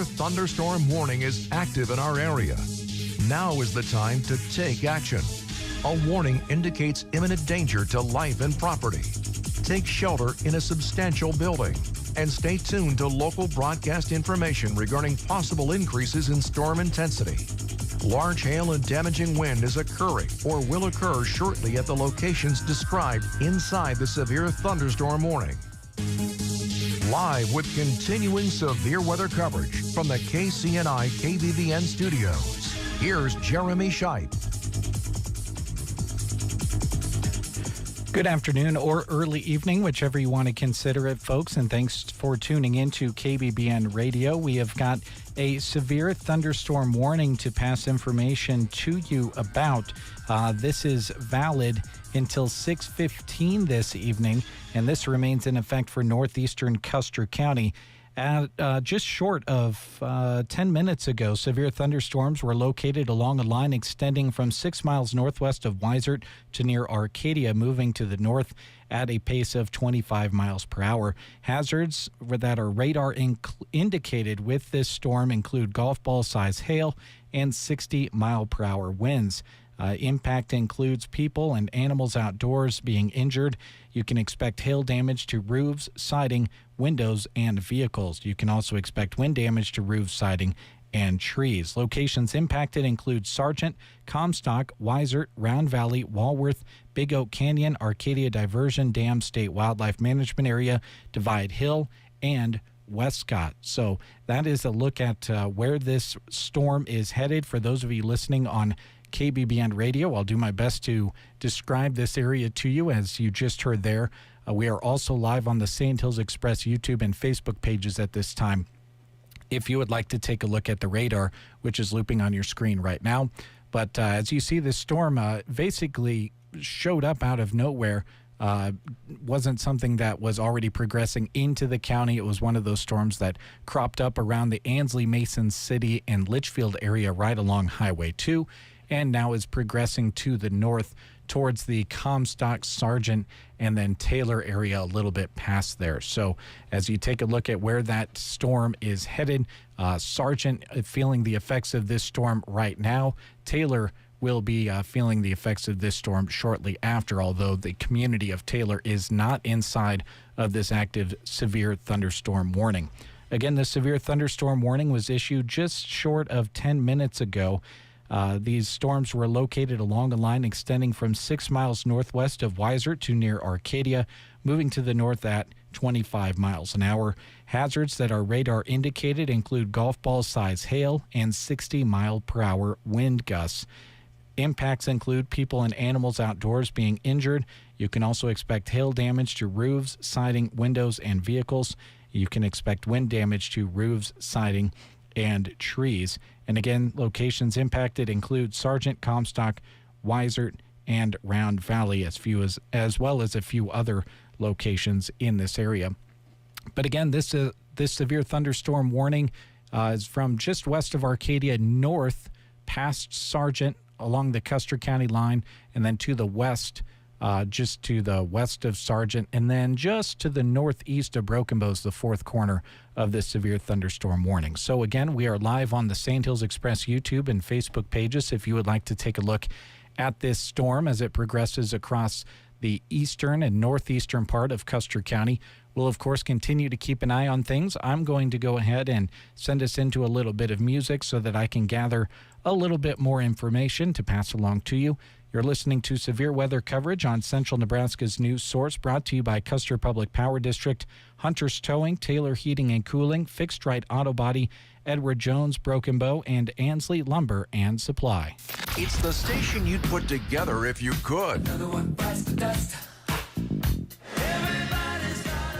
Thunderstorm warning is active in our area. Now is the time to take action. A warning indicates imminent danger to life and property. Take shelter in a substantial building and stay tuned to local broadcast information regarding possible increases in storm intensity. Large hail and damaging wind is occurring or will occur shortly at the locations described inside the severe thunderstorm warning. Live with continuing severe weather coverage from the KCNI KBBN studios, here's Jeremy Scheib. Good afternoon or early evening, whichever you want to consider it, folks, and thanks for tuning in to KBBN Radio. We have got a severe thunderstorm warning to pass information to you about. This is valid until 6:15 this evening, and this remains in effect for northeastern Custer County. Just short of 10 minutes ago, severe thunderstorms were located along a line extending from 6 miles northwest of Weisert to near Arcadia, moving to the north at a pace of 25 miles per hour. Hazards that are radar indicated with this storm include golf ball size hail and 60 mile per hour winds. Impact includes people and animals outdoors being injured. You can expect hail damage to roofs, siding, windows, and vehicles. You can also expect wind damage to roofs, siding, and trees. Locations impacted include Sargent, Comstock, Weisert, Round Valley, Walworth, Big Oak Canyon, Arcadia Diversion Dam State Wildlife Management Area, Divide Hill, and Westcott. So that is a look at where this storm is headed. For those of you listening on KBBN Radio, I'll do my best to describe this area to you as you just heard there. We are also live on the Sand Hills Express YouTube and Facebook pages at this time, if you would like to take a look at the radar, which is looping on your screen right now. But as you see, this storm basically showed up out of nowhere. Wasn't something that was already progressing into the county. It was one of those storms that cropped up around the Ansley, Mason City, and Litchfield area right along Highway 2, and now is progressing to the north towards the Comstock, Sargent, and then Taylor area a little bit past there. So as you take a look at where that storm is headed, Sargent feeling the effects of this storm right now. Taylor will be feeling the effects of this storm shortly after, although the community of Taylor is not inside of this active severe thunderstorm warning. Again, the severe thunderstorm warning was issued just short of 10 minutes ago. These storms were located along a line extending from 6 miles northwest of Weisert to near Arcadia, moving to the north at 25 miles an hour. Hazards that are radar indicated include golf ball size hail and 60 mile per hour wind gusts. Impacts include people and animals outdoors being injured. You can also expect hail damage to roofs, siding, windows, and vehicles. You can expect wind damage to roofs, siding, and trees. And again, locations impacted include Sargent, Comstock, Weisert, and Round Valley, as well as a few other locations in this area. But again, this severe thunderstorm warning is from just west of Arcadia north past Sargent along the Custer County line, and then to the west, just to the west of Sargent, and then just to the northeast of Broken Bow is the fourth corner of this severe thunderstorm warning. So again, we are live on the Sand Hills Express YouTube and Facebook pages if you would like to take a look at this storm as it progresses across the eastern and northeastern part of Custer County. We'll, of course, continue to keep an eye on things. I'm going to go ahead and send us into a little bit of music so that I can gather a little bit more information to pass along to you. You're listening to severe weather coverage on Central Nebraska's news source, brought to you by Custer Public Power District, Hunter's Towing, Taylor Heating and Cooling, Fixed Right Auto Body, Edward Jones, Broken Bow, and Ansley Lumber and Supply. It's the station you'd put together if you could. Another one bites the dust. Everybody's got a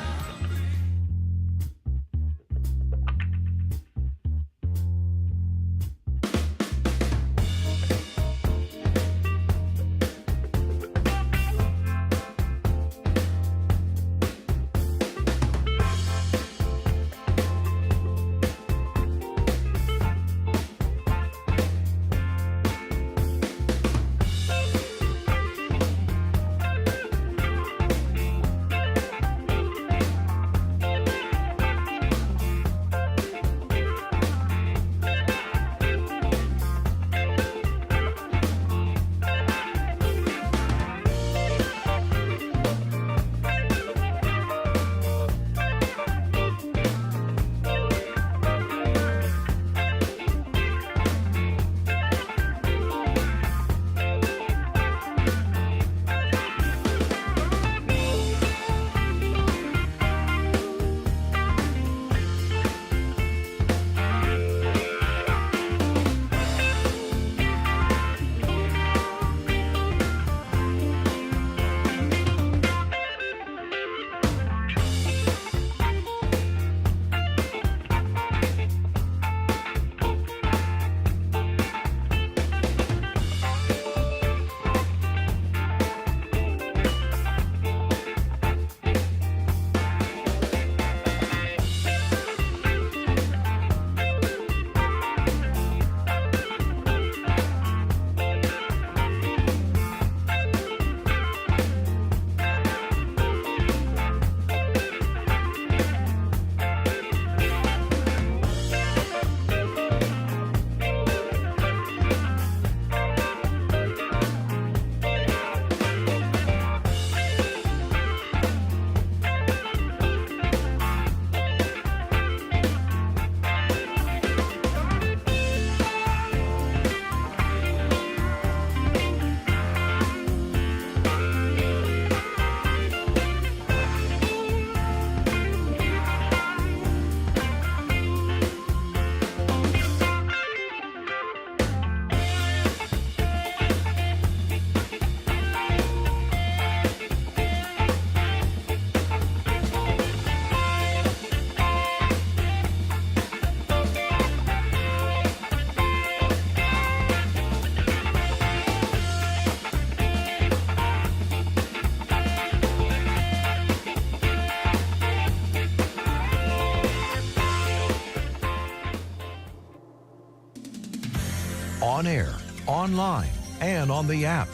On air, online, and on the app.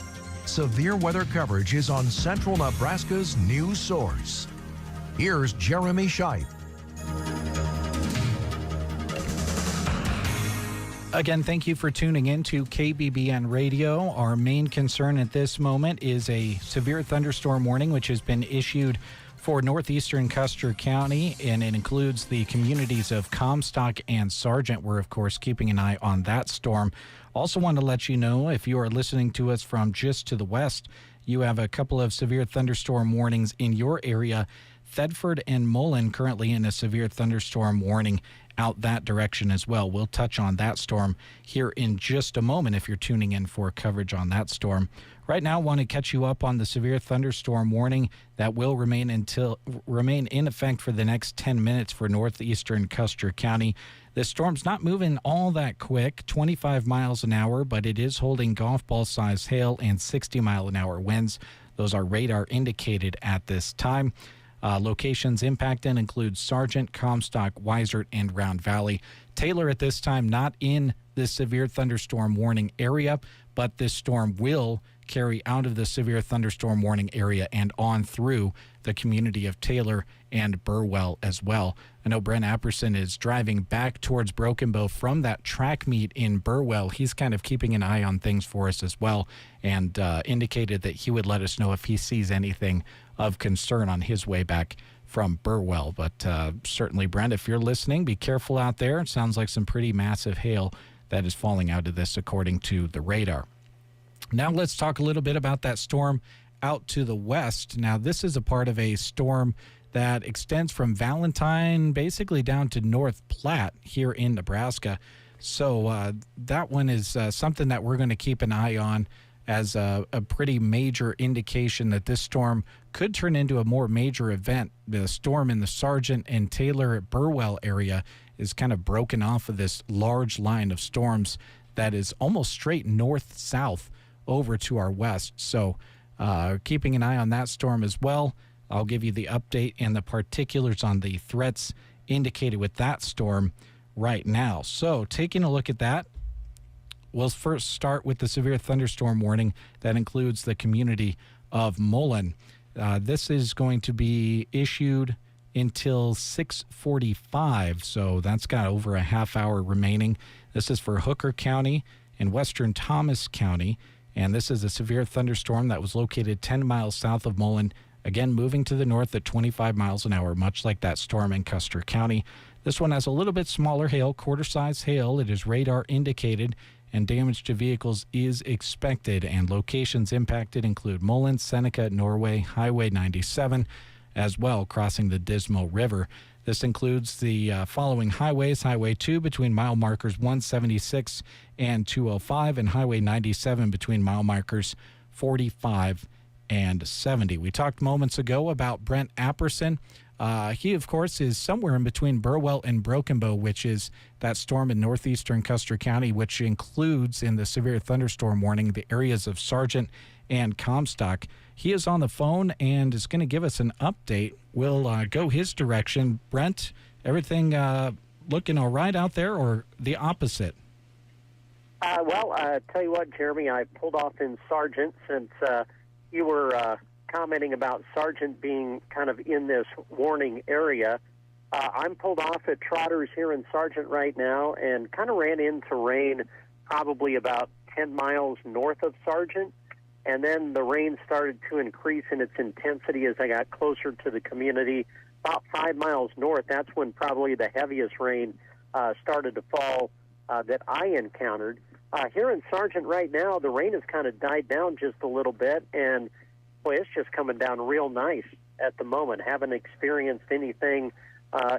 Severe weather coverage is on Central Nebraska's news source. Here's Jeremy Scheib. Again, thank you for tuning in to KBBN Radio. Our main concern at this moment is a severe thunderstorm warning, which has been issued for northeastern Custer County, and it includes the communities of Comstock and Sargent. We're, of course, keeping an eye on that storm. Also want to let you know, if you are listening to us from just to the west, you have a couple of severe thunderstorm warnings in your area. Thedford and Mullen currently in a severe thunderstorm warning out that direction as well. We'll touch on that storm here in just a moment if you're tuning in for coverage on that storm. Right now, I want to catch you up on the severe thunderstorm warning that will remain in effect for the next 10 minutes for northeastern Custer County. This storm's not moving all that quick, 25 miles an hour, but it is holding golf ball size hail and 60 mile an hour winds. Those are radar indicated at this time. Locations impacted include Sargent, Comstock, Weisert, and Round Valley. Taylor at this time not in this severe thunderstorm warning area, but this storm will carry out of the severe thunderstorm warning area and on through the community of Taylor and Burwell as well. I know Brent Apperson is driving back towards Broken Bow from that track meet in Burwell. He's kind of keeping an eye on things for us as well, and indicated that he would let us know if he sees anything of concern on his way back from Burwell. But certainly, Brent, if you're listening, be careful out there. It sounds like some pretty massive hail that is falling out of this according to the radar. Now let's talk a little bit about that storm out to the west. Now, this is a part of a storm that extends from Valentine basically down to North Platte here in Nebraska. So that one is something that we're going to keep an eye on as a pretty major indication that this storm could turn into a more major event. The storm in the Sargent and Taylor Burwell area is kind of broken off of this large line of storms that is almost straight north-south over to our west. So keeping an eye on that storm as well. I'll give you the update and the particulars on the threats indicated with that storm right now. So taking a look at that, we'll first start with the severe thunderstorm warning that includes the community of Mullen. This is going to be issued until 6:45, so that's got over a half hour remaining. This is for Hooker County and western Thomas County, and this is a severe thunderstorm that was located 10 miles south of Mullen, again moving to the north at 25 miles an hour, much like that storm in Custer County. This one has a little bit smaller hail, quarter-size hail. It is radar indicated, and damage to vehicles is expected. And locations impacted include Mullen, Seneca, Norway, Highway 97, as well, crossing the Dismal River. This includes the following highways: Highway 2 between mile markers 176 and 205, and Highway 97 between mile markers 45 and 70. We talked moments ago about Brent Apperson. He, of course, is somewhere in between Burwell and Broken Bow, which is that storm in northeastern Custer County, which includes in the severe thunderstorm warning the areas of Sargent and Comstock. He is on the phone and is going to give us an update. We'll go his direction. Brent, everything looking all right out there, or the opposite? Well, tell you what, Jeremy, I pulled off in Sargent since you were commenting about Sargent being kind of in this warning area. I'm pulled off at Trotters here in Sargent right now and kind of ran into rain probably about 10 miles north of Sargent. And then the rain started to increase in its intensity as I got closer to the community. About 5 miles north, that's when probably the heaviest rain started to fall that I encountered. Here in Sargent right now, the rain has kind of died down just a little bit, and boy, it's just coming down real nice at the moment. Haven't experienced anything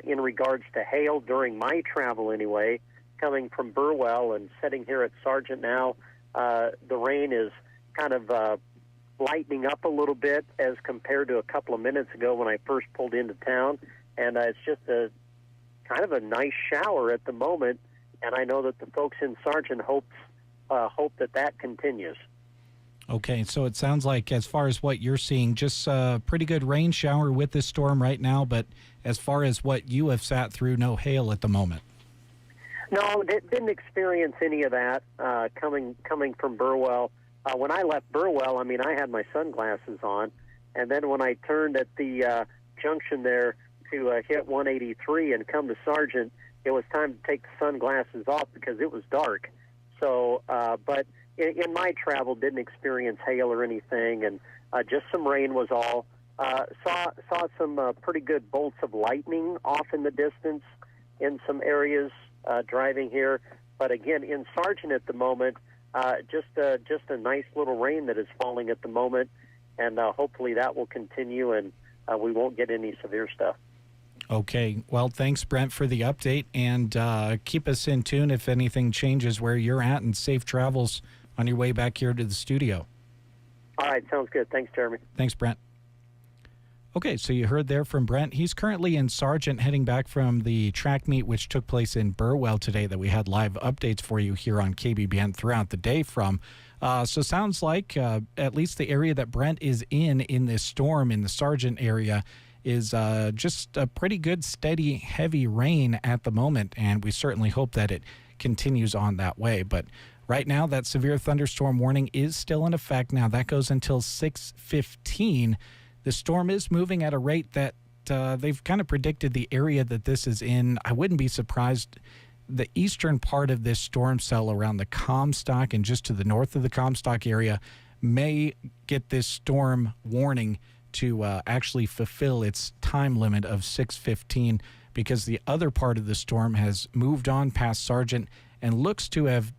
in regards to hail during my travel anyway. Coming from Burwell and sitting here at Sargent now, the rain is kind of lightening up a little bit as compared to a couple of minutes ago when I first pulled into town. And it's just a kind of a nice shower at the moment, and I know that the folks in Sargent hope that continues. Okay, so it sounds like, as far as what you're seeing, just a pretty good rain shower with this storm right now, but as far as what you have sat through, no hail at the moment. No, didn't experience any of that coming from Burwell. When I left Burwell, I mean, I had my sunglasses on, and then when I turned at the junction there to hit 183 and come to Sargent, it was time to take the sunglasses off because it was dark. So, but in my travel, didn't experience hail or anything, and just some rain was all. Saw some pretty good bolts of lightning off in the distance in some areas driving here. But again, in Sargent at the moment, just a nice little rain that is falling at the moment, and hopefully that will continue and we won't get any severe stuff. Okay. Well, thanks, Brent, for the update, and keep us in tune if anything changes where you're at, and safe travels on your way back here to the studio. All right. Sounds good. Thanks, Jeremy. Thanks, Brent. Okay, so you heard there from Brent. He's currently in Sargent, heading back from the track meet, which took place in Burwell today, that we had live updates for you here on KBBN throughout the day from. So sounds like at least the area that Brent is in this storm in the Sargent area is just a pretty good, steady, heavy rain at the moment, and we certainly hope that it continues on that way. But right now, that severe thunderstorm warning is still in effect. Now, that goes until 6:15. The storm is moving at a rate that they've kind of predicted the area that this is in. I wouldn't be surprised. The eastern part of this storm cell around the Comstock and just to the north of the Comstock area may get this storm warning to actually fulfill its time limit of 6:15, because the other part of the storm has moved on past Sargent and looks to have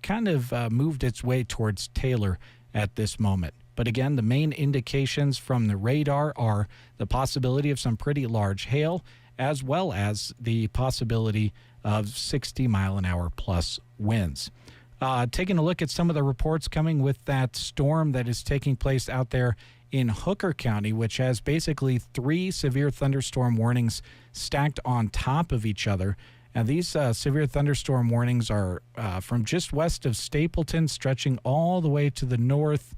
kind of moved its way towards Taylor at this moment. But again, the main indications from the radar are the possibility of some pretty large hail, as well as the possibility of 60-mile-an-hour plus winds. Taking a look at some of the reports coming with that storm that is taking place out there in Hooker County, which has basically 3 severe thunderstorm warnings stacked on top of each other. Now, these severe thunderstorm warnings are from just west of Stapleton, stretching all the way to the north,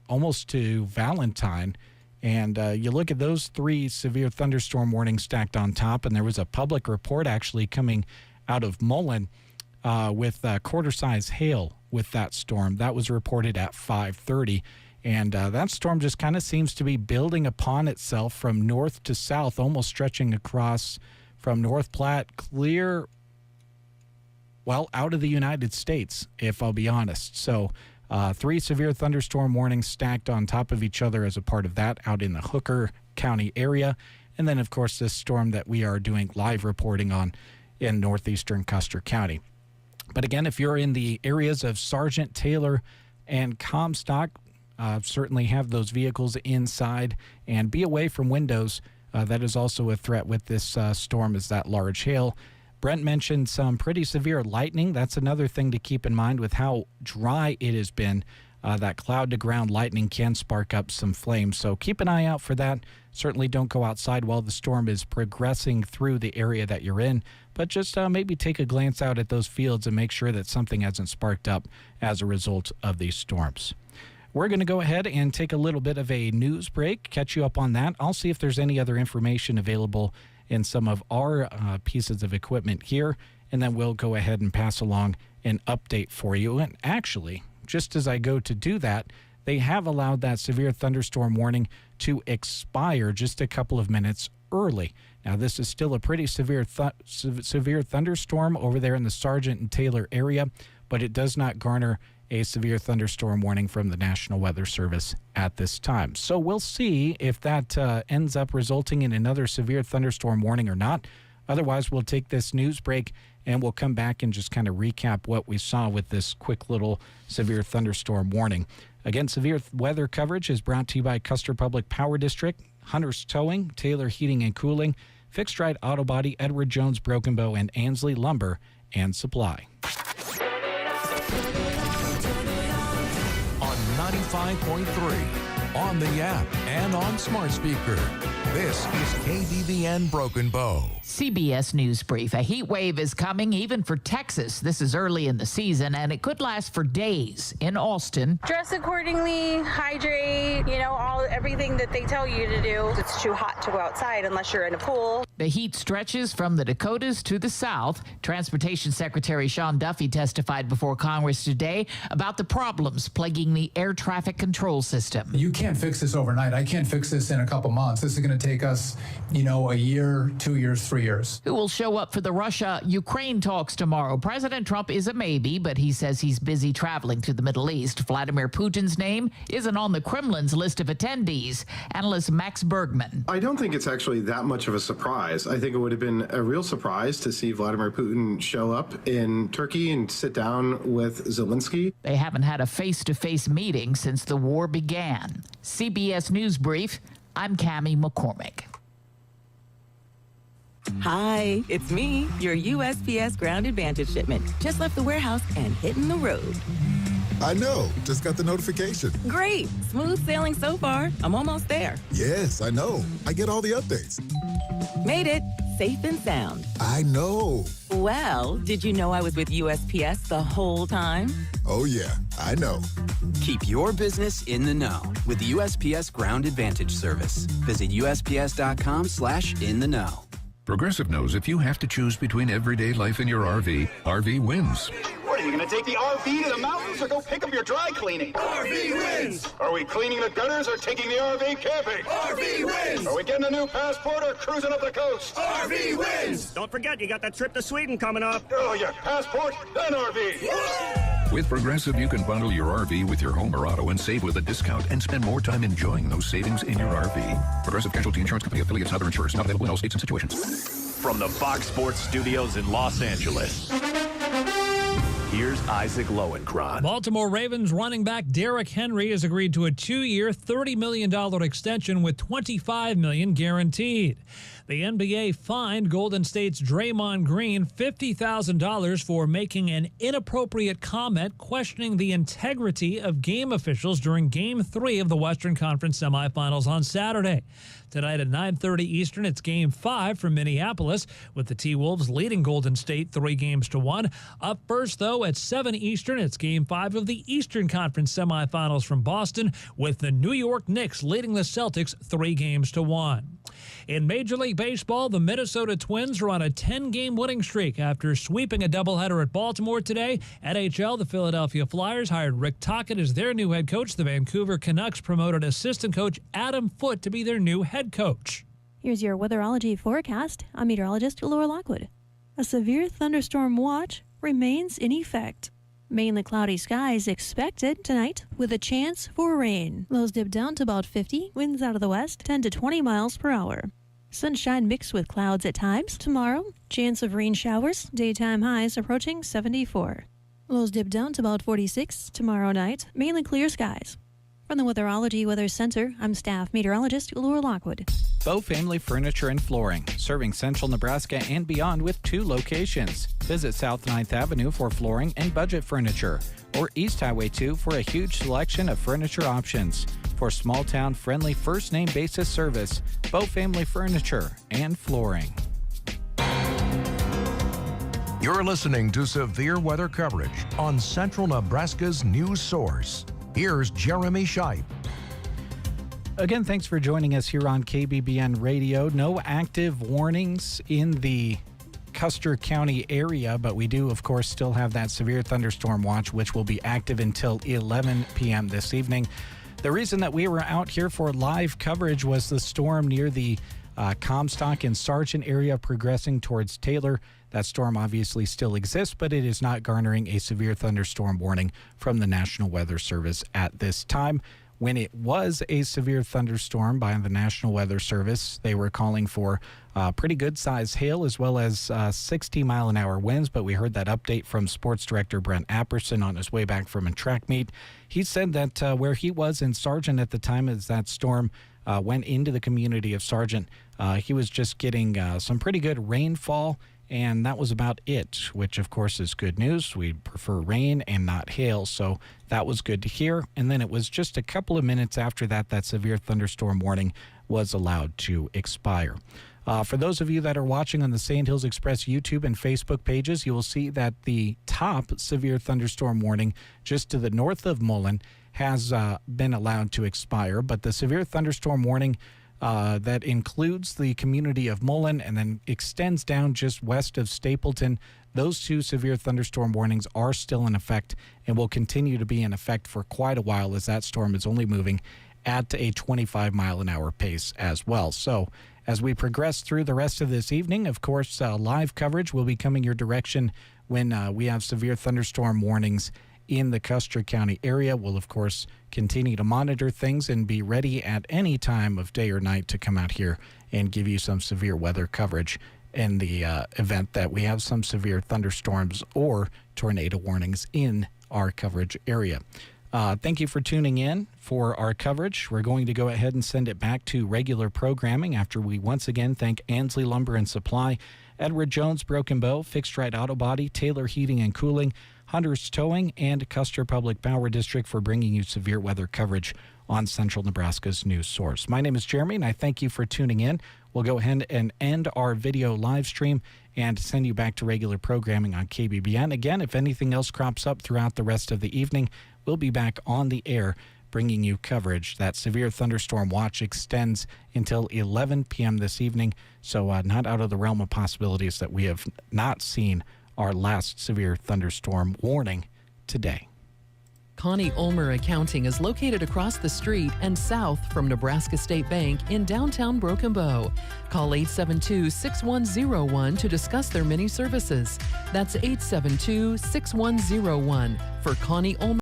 almost to Valentine. And you look at those 3 severe thunderstorm warnings stacked on top, and there was a public report actually coming out of Mullen with quarter-size hail with that storm. That was reported at 5:30. And that storm just kind of seems to be building upon itself from north to south, almost stretching across from North Platte clear, well, out of the United States, if I'll be honest. So 3 severe thunderstorm warnings stacked on top of each other as a part of that out in the Hooker County area. And then, of course, this storm that we are doing live reporting on in northeastern Custer County. But again, if you're in the areas of Sargent, Taylor, and Comstock, certainly have those vehicles inside and be away from windows. That is also a threat with this storm, is that large hail. Brent mentioned some pretty severe lightning. That's another thing to keep in mind with how dry it has been. That cloud-to-ground lightning can spark up some flames, so keep an eye out for that. Certainly don't go outside while the storm is progressing through the area that you're in, but just maybe take a glance out at those fields and make sure that something hasn't sparked up as a result of these storms. We're going to go ahead and take a little bit of a news break, catch you up on that. I'll see if there's any other information available in some of our pieces of equipment here, and then we'll go ahead and pass along an update for you. And actually, just as I go to do that, they have allowed that severe thunderstorm warning to expire just a couple of minutes early. Now, this is still a pretty severe thunderstorm over there in the Sargent and Taylor area, but it does not garner a severe thunderstorm warning from the National Weather Service at this time. So we'll see if that ends up resulting in another severe thunderstorm warning or not. Otherwise, we'll take this news break and we'll come back and just kind of recap what we saw with this quick little severe thunderstorm warning. Again, severe weather coverage is brought to you by Custer Public Power District, Hunter's Towing, Taylor Heating and Cooling, Fixed Right Auto Body, Edward Jones Broken Bow, and Ansley Lumber and Supply. On 95.3, on the app, and on smart speaker. This is KBBN Broken Bow. CBS News Brief. A heat wave is coming even for Texas. This is early in the season, and it could last for days. In Austin, dress accordingly, hydrate, everything that they tell you to do. It's too hot to go outside unless you're in a pool. the heat stretches from the Dakotas to the South. Transportation Secretary Sean Duffy testified before Congress today about the problems plaguing the air traffic control system. You can't fix this overnight. I can't fix this in a couple months. This is going to take us, a year, 2 years, 3 years. Who will show up for the Russia-Ukraine talks tomorrow? President Trump is a maybe, but he says he's busy traveling to the Middle East. Vladimir Putin's name isn't on the Kremlin's list of attendees. Analyst Max Bergman. I don't think it's actually that much of a surprise. I think it would have been a real surprise to see Vladimir Putin show up in Turkey and sit down with Zelensky. They haven't had a face-to-face meeting since the war began. CBS News Brief, I'm Cammie McCormick. Hi, it's me, your USPS Ground Advantage shipment. Just left the warehouse and hitting the road. I know. Just got the notification. Great. Smooth sailing so far. I'm almost there. Yes, I know. I get all the updates. Made it. Safe and sound. I know. Well, did you know I was with USPS the whole time? Oh, yeah. I know. Keep your business in the know with the USPS Ground Advantage service. Visit USPS.com/in-the-know. Progressive knows if you have to choose between everyday life and your RV, RV wins. What, are you going to take the RV to the mountains or go pick up your dry cleaning? RV wins! Are we cleaning the gutters or taking the RV camping? RV wins! Are we getting a new passport or cruising up the coast? RV wins! Don't forget, you got that trip to Sweden coming up. Oh, yeah, passport, then RV. With Progressive, you can bundle your RV with your home or auto and save with a discount and spend more time enjoying those savings in your RV. Progressive Casualty Insurance Company affiliates and other insurers. Not available in all states and situations. From the Fox Sports Studios in Los Angeles, here's Isaac Lowenkron. Baltimore Ravens running back Derrick Henry has agreed to a 2-year, $30 million extension with $25 million guaranteed. The NBA fined Golden State's Draymond Green $50,000 for making an inappropriate comment questioning the integrity of game officials during Game 3 of the Western Conference semifinals on Saturday. Tonight at 9:30 Eastern, it's Game 5 from Minneapolis, with the T-Wolves leading Golden State 3-1. Up first, though, at 7 Eastern, it's Game 5 of the Eastern Conference semifinals from Boston, with the New York Knicks leading the Celtics 3-1. In Major League Baseball, the Minnesota Twins are on a 10-game winning streak after sweeping a doubleheader at Baltimore today. NHL, the Philadelphia Flyers hired Rick Tocchet as their new head coach. The Vancouver Canucks promoted assistant coach Adam Foote to be their new head coach. Here's your weatherology forecast. I'm meteorologist Laura Lockwood. A severe thunderstorm watch remains in effect. Mainly cloudy skies expected tonight with a chance for rain. Lows dip down to about 50, winds out of the west 10 to 20 miles per hour. Sunshine mixed with clouds at times. Tomorrow, chance of rain showers, daytime highs approaching 74. Lows dip down to about 46 tomorrow night, mainly clear skies. From the Weatherology Weather Center, I'm staff meteorologist Laura Lockwood. Bow Family Furniture and Flooring, serving central Nebraska and beyond with 2 locations. Visit South 9th Avenue for flooring and budget furniture, or East Highway 2 for a huge selection of furniture options. For small-town friendly first-name basis service, Bow Family Furniture and Flooring. You're listening to severe weather coverage on Central Nebraska's news source. Here's Jeremy Scheib. Again, thanks for joining us here on KBBN Radio. No active warnings in the Custer County area, but we do, of course, still have that severe thunderstorm watch, which will be active until 11 p.m. this evening. The reason that we were out here for live coverage was the storm near the Comstock and Sargent area progressing towards Taylor. That storm obviously still exists, but it is not garnering a severe thunderstorm warning from the National Weather Service at this time. When it was a severe thunderstorm by the National Weather Service, they were calling for pretty good-sized hail as well as 60-mile-an-hour winds, but we heard that update from Sports Director Brent Apperson on his way back from a track meet. He said that where he was in Sargent at the time as that storm went into the community of Sargent, he was just getting some pretty good rainfall, and that was about it, which, of course, is good news. We prefer rain and not hail, so that was good to hear. And then it was just a couple of minutes after that, that severe thunderstorm warning was allowed to expire. For those of you that are watching on the Sand Hills Express YouTube and Facebook pages, you will see that the top severe thunderstorm warning just to the north of Mullen has been allowed to expire, but the severe thunderstorm warning that includes the community of Mullen and then extends down just west of Stapleton, those two severe thunderstorm warnings are still in effect and will continue to be in effect for quite a while, as that storm is only moving at a 25-mile-an-hour pace as well. So as we progress through the rest of this evening, of course, live coverage will be coming your direction when we have severe thunderstorm warnings in the Custer County area. We'll, of course, continue to monitor things and be ready at any time of day or night to come out here and give you some severe weather coverage in the event that we have some severe thunderstorms or tornado warnings in our coverage area. Thank you for tuning in for our coverage. We're going to go ahead and send it back to regular programming after we once again thank Ansley Lumber and Supply, Edward Jones Broken Bow, Fixed Right Auto Body, Taylor Heating and Cooling, Hunter's Towing, and Custer Public Power District for bringing you severe weather coverage on Central Nebraska's news source. My name is Jeremy, and I thank you for tuning in. We'll go ahead and end our video live stream and send you back to regular programming on KBBN. Again, if anything else crops up throughout the rest of the evening, we'll be back on the air bringing you coverage. That severe thunderstorm watch extends until 11 p.m. this evening, so not out of the realm of possibilities that we have not seen our last severe thunderstorm warning today. Connie Ulmer Accounting is located across the street and south from Nebraska State Bank in downtown Broken Bow. Call 872-6101 to discuss their many services. That's 872-6101 for Connie Ulmer.